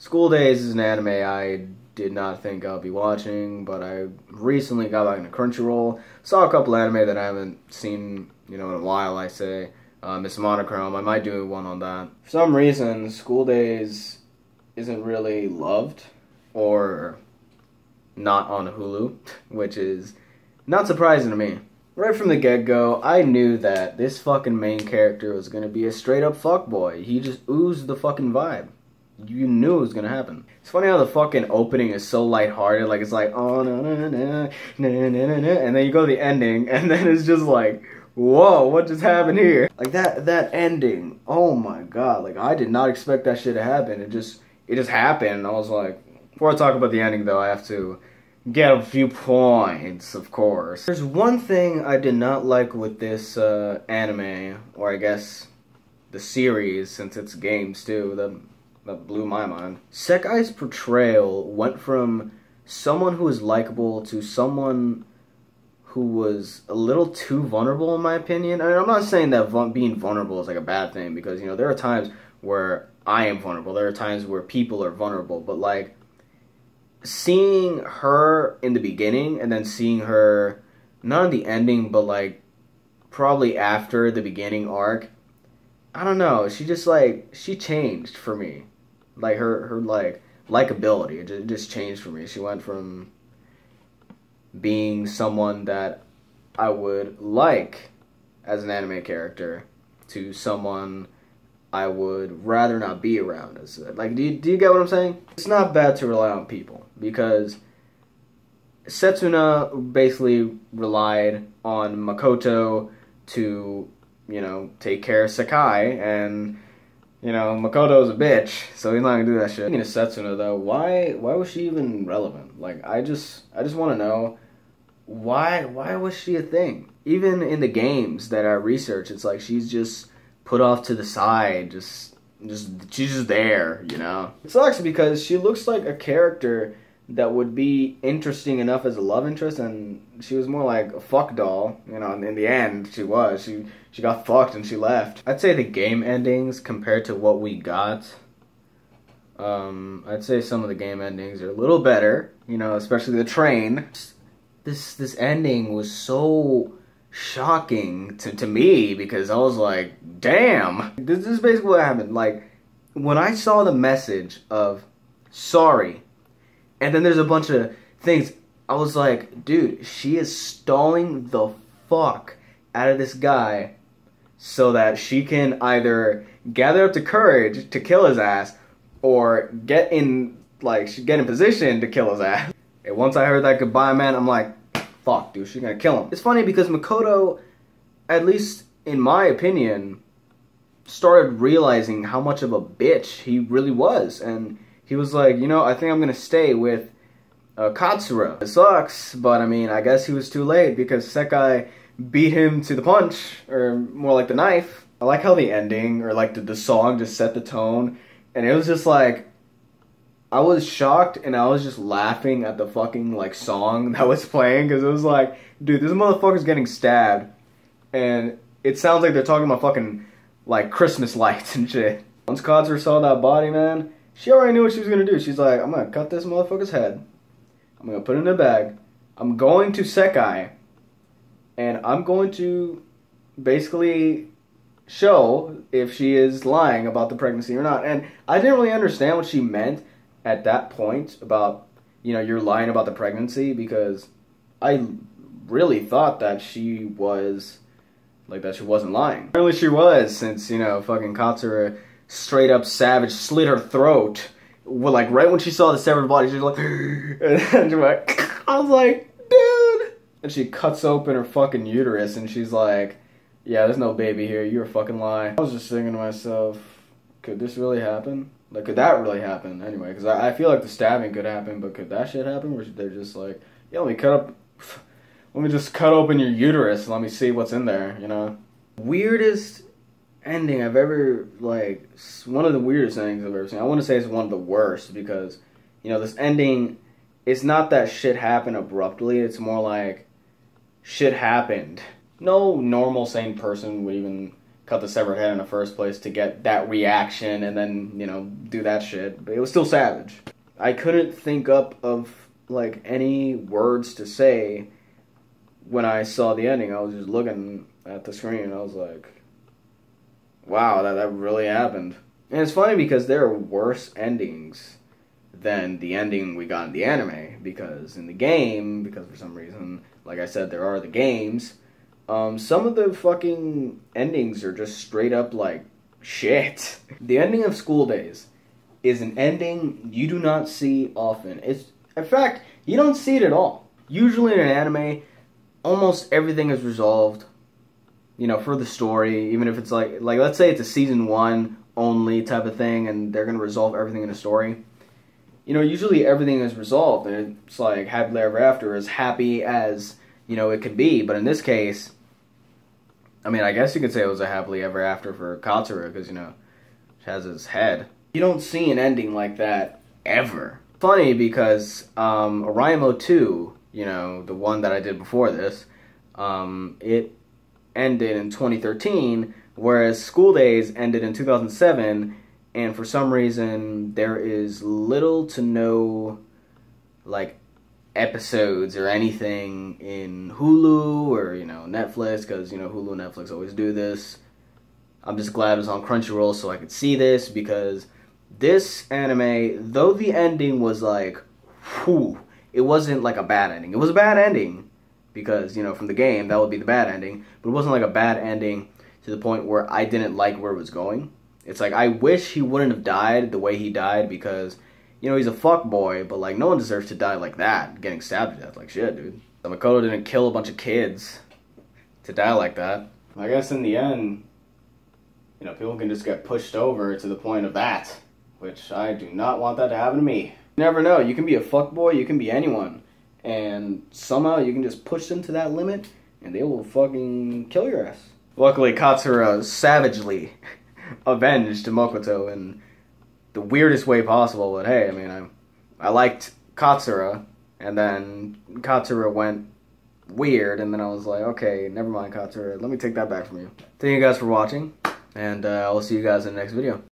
School Days is an anime I did not think I'll be watching, but I recently got back into Crunchyroll. Saw a couple anime that I haven't seen, in a while, I say. Miss Monochrome, I might do one on that. For some reason, School Days isn't really loved or not on Hulu, which is not surprising to me. Right from the get-go, I knew that this fucking main character was gonna be a straight-up fuckboy. He just oozed the fucking vibe. You knew it was gonna happen. It's funny how the fucking opening is so lighthearted, like it's like, oh, no, no, no, no, no, no, no, and then you go to the ending, and then it's just like, whoa, what just happened here? Like that ending, oh my god, like I did not expect that shit to happen. It just happened, and I was like, before I talk about the ending though, I have to get a few points, of course. There's one thing I did not like with this anime, or I guess the series, since it's games too, that blew my mind. Sekai's portrayal went from someone who was likable to someone who was a little too vulnerable, in my opinion. I mean, I'm not saying that being vulnerable is like a bad thing, because, there are times where I am vulnerable. There are times where people are vulnerable, but like, seeing her in the beginning and then seeing her, not in the ending, but like, probably after the beginning arc, I don't know, she just like, she changed for me. Like, her like, likability, it just changed for me. She went from being someone that I would like as an anime character to someone I would rather not be around. Like, do you get what I'm saying? It's not bad to rely on people, because Setsuna basically relied on Makoto to, take care of Sekai, and, Makoto's a bitch, so he's not gonna do that shit. Speaking of Setsuna, though, why was she even relevant? Like, I just want to know, why was she a thing? Even in the games that I research, it's like she's just put off to the side, she's just there, It sucks because she looks like a character that would be interesting enough as a love interest, and she was more like a fuck doll, in the end she got fucked and she left. I'd say the game endings compared to what we got, I'd say some of the game endings are a little better, especially the train. This ending was so shocking to me, because I was like, damn. This is basically what happened. Like, when I saw the message of sorry, and then there's a bunch of things, I was like, dude, she is stalling the fuck out of this guy so that she can either gather up the courage to kill his ass or get in position to kill his ass. And once I heard that goodbye, man, I'm like, fuck, dude, she's gonna kill him. It's funny because Makoto, at least in my opinion, started realizing how much of a bitch he really was. And he was like, I think I'm gonna stay with Katsura. It sucks, but I mean, I guess he was too late, because Sekai beat him to the punch, or more like the knife. I like how the ending, or like the song just set the tone, and it was just like, I was shocked, and I was just laughing at the fucking, song that was playing, because it was like, dude, this motherfucker's getting stabbed, and it sounds like they're talking about fucking, Christmas lights and shit. Once Katsura saw that body, man, she already knew what she was gonna do. She's like, I'm gonna cut this motherfucker's head, I'm gonna put it in a bag, I'm going to Sekai, and I'm going to basically show if she is lying about the pregnancy or not. And I didn't really understand what she meant at that point about, you're lying about the pregnancy, because I really thought that she was, that she wasn't lying. Apparently she was, since, fucking Katsura straight up savage slit her throat. Well, right when she saw the severed body, she was like, and she went, I was like, dude! And she cuts open her fucking uterus, and she's like, yeah, there's no baby here, you're a fucking lie. I was just thinking to myself, could this really happen? Could that really happen? Anyway, because I feel like the stabbing could happen, but could that shit happen? Where they're just like, yeah, let me just cut open your uterus and let me see what's in there, Weirdest ending I've ever, one of the weirdest endings I've ever seen. I want to say it's one of the worst, because, this ending, it's not that shit happened abruptly, it's more like, shit happened. No normal, sane person would even cut the severed head in the first place to get that reaction and then, you know, do that shit. But it was still savage. I couldn't think up of, like, any words to say when I saw the ending. I was just looking at the screen and I was like, wow, that really happened. And it's funny because there are worse endings than the ending we got in the anime. Because in the game, because for some reason, like I said, there are the games, some of the fucking endings are just straight up like shit. The ending of School Days is an ending you do not see often. It's, in fact, you don't see it at all. Usually in an anime, almost everything is resolved, you know, for the story, even if it's like let's say it's a season 1 only type of thing and they're going to resolve everything in the story. You know, usually everything is resolved and it's like happily ever after, as happy as, you know, it could be. But in this case, I mean, I guess you could say it was a happily ever after for Katsura because, you know, he has his head. You don't see an ending like that ever. Funny because Oraimo 2, you know, the one that I did before this, it ended in 2013, whereas School Days ended in 2007, and for some reason there is little to no, like, episodes or anything in Hulu or, you know, Netflix, because, you know, Hulu and Netflix always do this. I'm just glad it was on Crunchyroll so I could see this, because this anime, though the ending was like, whew, it wasn't like a bad ending. It was a bad ending, because, you know, from the game, that would be the bad ending, but it wasn't like a bad ending to the point where I didn't like where it was going. It's like, I wish he wouldn't have died the way he died, because, you know, he's a fuckboy, but, like, no one deserves to die like that, getting stabbed to death. Like, shit, dude. So Makoto didn't kill a bunch of kids to die like that. I guess in the end, you know, people can just get pushed over to the point of that, which I do not want that to happen to me. You never know. You can be a fuckboy, you can be anyone, and somehow you can just push them to that limit, and they will fucking kill your ass. Luckily, Katsura savagely avenged Makoto in the weirdest way possible, but hey, I mean, I liked Katsura, and then Katsura went weird, and then I was like, okay, never mind, Katsura, let me take that back from you. Thank you guys for watching, and I'll see you guys in the next video.